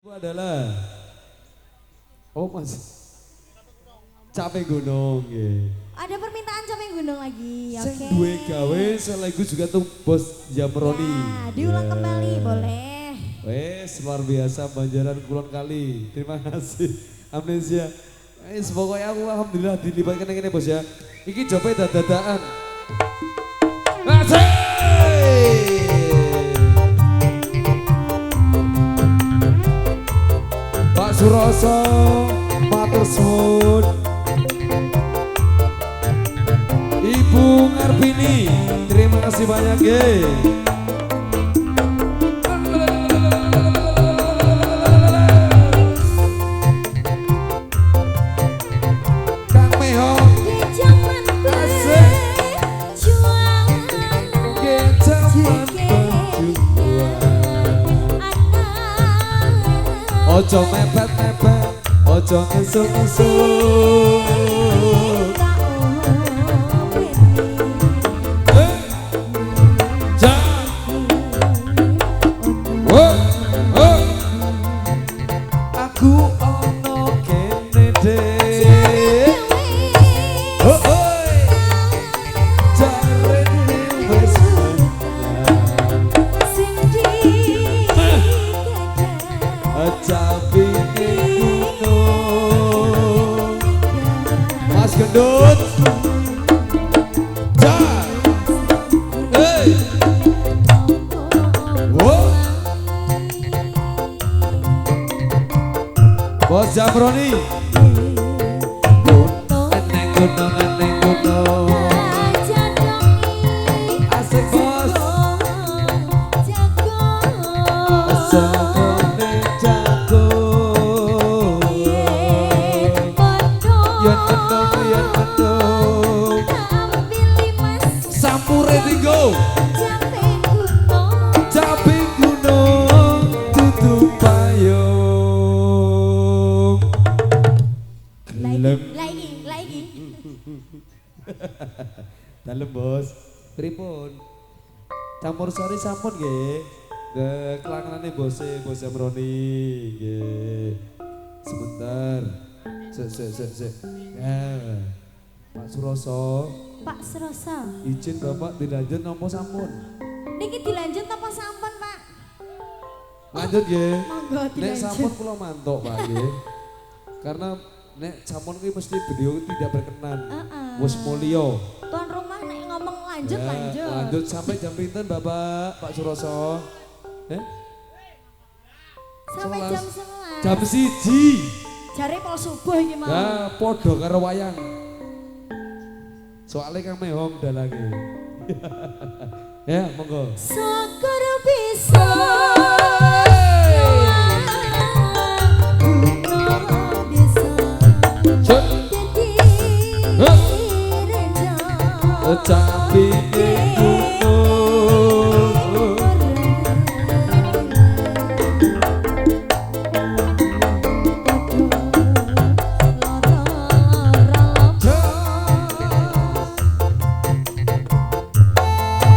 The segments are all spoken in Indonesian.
Itu adalah mas capek gunung ya. Ada permintaan capek gunung lagi. Oke. Oke. Dua gawe sekaligus juga tuh bos Jamroni. Ya, diulang kembali boleh. Wes luar biasa Banjaran Kulon Kali. Terima kasih Amnesia. Pokoknya aku alhamdulillah dilibatkan yang ini bos ya. Iki jope dadaan. Asik. Pak Suroso, matur suwun. Ibu Ngarpini, terima kasih banyak ya. Kang Meho, Jangan berjuang. zaman berjuang. Ojo mepet-mepet, ojo ngesuk-ngesuk. Aku ono kene deh. Jarene wis Capi gunung Mas Gendut Jar Hey Wow Bos Jamroni Eneng gunung Asik bos Asakone jago Yen menung Sampure digo Caping gunung tutup payung Gelem Lagi. Dalem bos pripun campur sari sampun nggih kelanganane bos Jamroni nggih sebentar sik ya Pak Suroso Pak Suroso. izin Bapak dilanjut nopo sampun Niki dilanjut apa sampun, Pak? lanjut nggih Monggo nek sampun dilanjut. kula mantuk Pak nggih karena nek sampun kuwi mesti beliau tidak berkenan wis mulya Tuan rumah nek ngomong lanjut. lanjut sampai jam pinten Bapak Pak Suroso Sampai 11. jam 11. jam 1 Jare pol subuh iki mau. nah podo karo wayang soalnya Kang Mehong dalange ya monggo Syukur bisa Capi gunung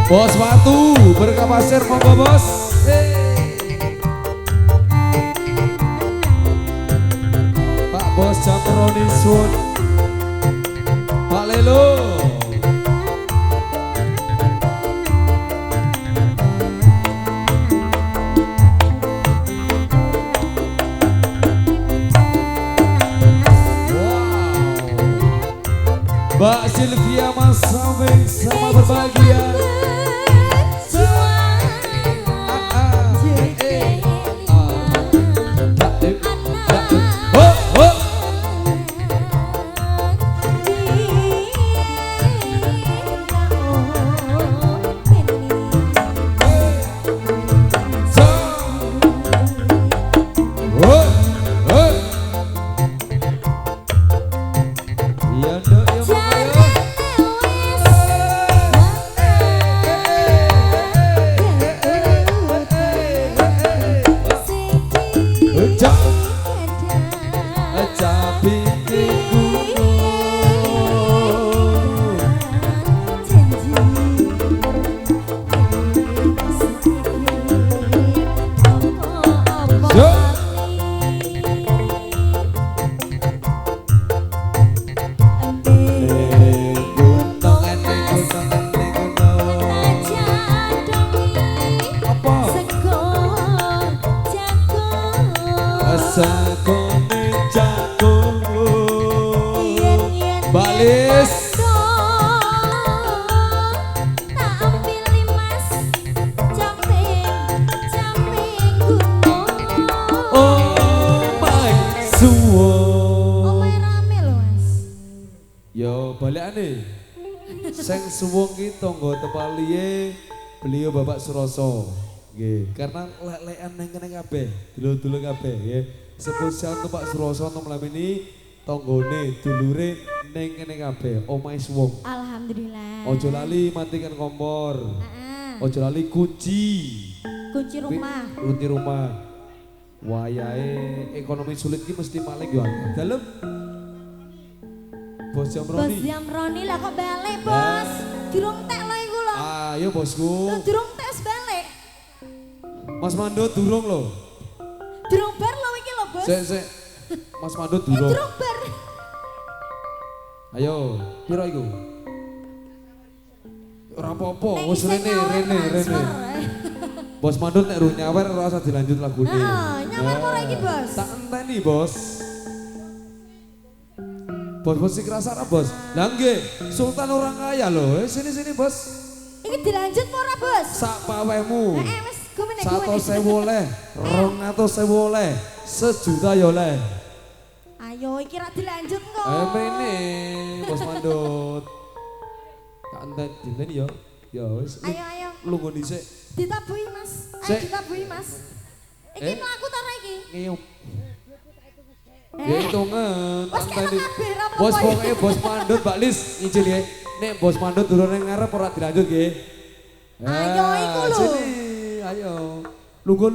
Bos Watu berkapasir monggo bos Pak Bos Jamroni Sun Pak Lelo Mbak Sylvia Mas Saming sama berbahagia sakone jago Yen-yen Balis tak ambil limas Jamping gunung oh my suwung Omae rame lho Mas yo balikane sing suwung ki tangga tepalihe beliau Bapak Suroso nggih karena lek-lekan nang kene kabeh dulur-dulur kabeh nggih spesial untuk Pak Suroso untuk malam ini tanggane dulure ning kene kabeh omahe suwung Alhamdulillah ojo lali matikan kompor Heeh. ojo lali kunci Kunci rumah kunci rumah wayahe ekonomi sulit ki mesti maling yo dalem Bos Bos Jamroni Jamroni lah kok balik bos Durung tek lo iku lho ayo bosku Durung tek balik Mas Mando durung loh. Durung bar lo iki lho bos Sik. Mas Mando durung. Durung bar Ayo, piro iku? Ora apa-apa, Nek wis isih nyawer transfer, Bos Mando nek ru nyawer ora usah dilanjut lagune. Heeh, nyawer ora iki bos Tak enteni, Bos. Bos sing kerasa ora, Bos? Lah nggih, Sultan orang kaya lho. Sini, Bos. Iki dilanjut apa ora bos? Sak pawehmu. Wes gumene 100.000 oleh, 200.000 oleh, 1 juta ya oleh. Ayo iki ra dilanjut kok. Mene Bos Mandut. Tak enten dinten ya. Ya wis. Ayo. Lungo dhisik. Ditabuhi Mas. Sik. Ayo ditabuhi Mas. Iki mlaku ta ra iki? Ngiyup. Ya hitungan. Wes kena Anteni. kabeh ra apa-apa. Bos pokoknya Bos Mandut Mbak Lis ngicil ya. Nek Bos Mandut durung nang ngarep ora dilanjut nggih. Ayo iku lho. Sini, ayo. Lungguh.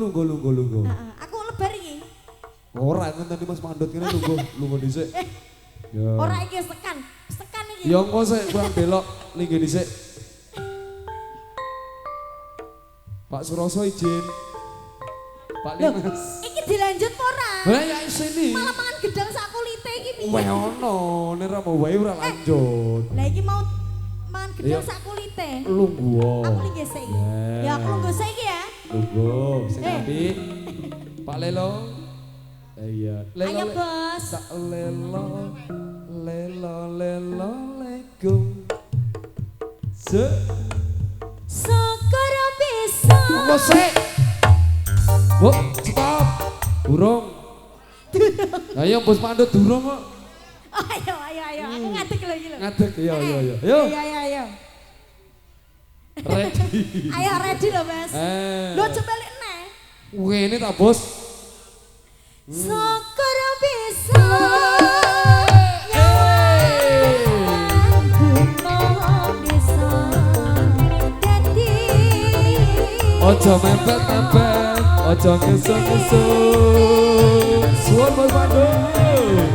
Heeh, aku lebar iki. Ora ngenteni Mas Mandut kene lungguh dhisik. Ya. Ora iki tekan iki. Ya engko sik kurang belok linggih dhisik. Pak Suroso izin. Pak Limas. Iki dilanjut apa ora? Lah ya sini. Malah mangan gedang sak kulite iki piye? Weh ono, nek ra mau wae ora lanjut. Lah iki mau mangan gedang Iya. sak kulite. Lungguh. Aku linggih sik iki. Ya aku lungguh sik iki ya. Lungguh, sing Eh. apik. Pak Lelo. Iya. Ayo bos. Tak lelo. Legum. Syukur bisa. Apa sih? Bu, stop. Durung. Ayo Bos Mandut durung kok. Ayo. Aku ngadeg lho iki lho. Ngadeg ya. Ayo. Ayo. Ready. Ayo ready lho, Mas. Lho coba balik neh. Wene ta, Bos? Syukur bisa. Ojo mepet-mepet, ojo ngesuk-ngesuk. Suwon Bos Mandut.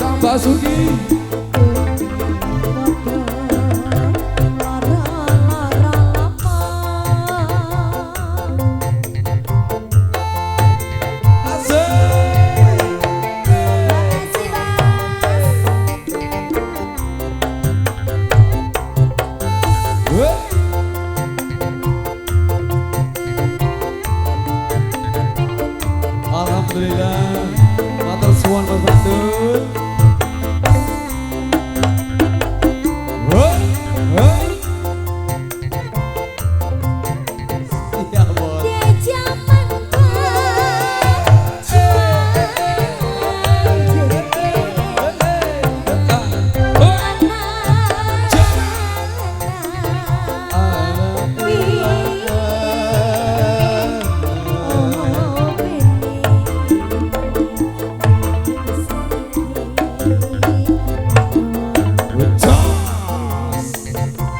Tambah sugi. Alhamdulillah, matur suwun Mas Mandut. Iya Bos.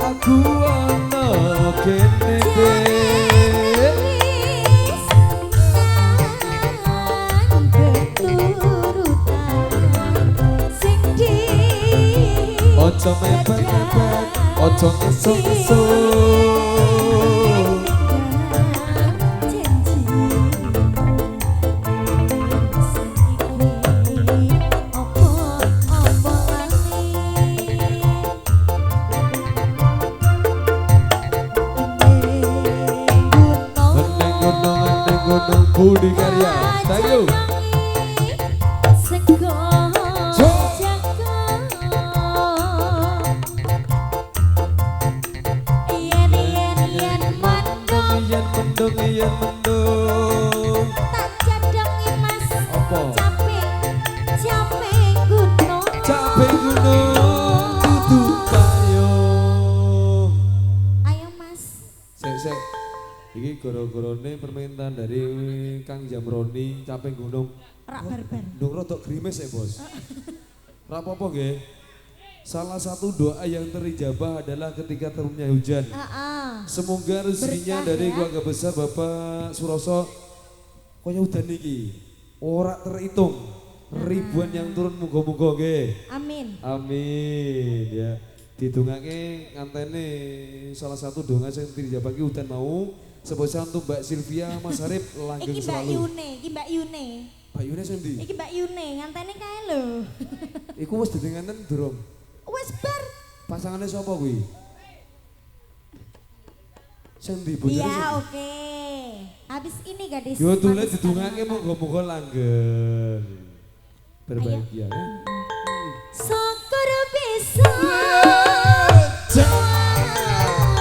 Aku ana kene ojo mepet-mepet, ojo ngesuk-ngesuk. Gunung Budi Karya. Thank you. Sego Jo. jago. Yen mendung Yen mendung. tak jadangi mas. Apa? Cape gunung. Capek gunung dudu payung. Ayo mas. Sek. Iki goro-gorone permintaan dari Kang Jamroni capek gunung. Rak barbar. Ndung rodok grimis ya bos. Ora apa-apa nggih. Salah satu doa yang terijabah adalah ketika turunnya hujan. Semoga rezekinya Berkah, dari ya. keluarga besar Bapak Suroso kaya udan iki ora terhitung. Ribuan yang turun muga-muga nggih. Amin. Amin ya. Didongake ngantene salah satu donga sing dijabah ki udan mau sebesar untuk Mbak Sylvia Mas Harip langgeng Iki Mbak selalu. Yune, iki Mbak Yune. Mbak Yune sendi? Iki Mbak Yune, ngantene kae lho. Iku wis didenganen durung. Wes bar. Pasangannya sapa kuwi? Sendi bojone. Iya, oke. Habis ini gadis. Yo tule manis didongake kalian. muga-muga langgeng. Berbahagia. Syukur bisa.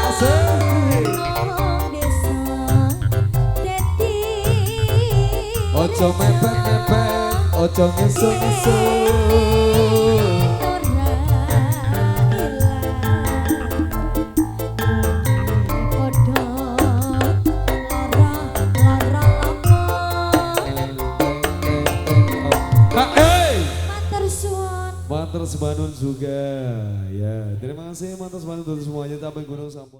Asik. Ngomong desa. Dadi. Ojo mepet-mepet, ojo ngesuk-ngesuk. Matur semanun juga ya. Terima kasih matur semanun untuk semuanya sampai gunung sampun.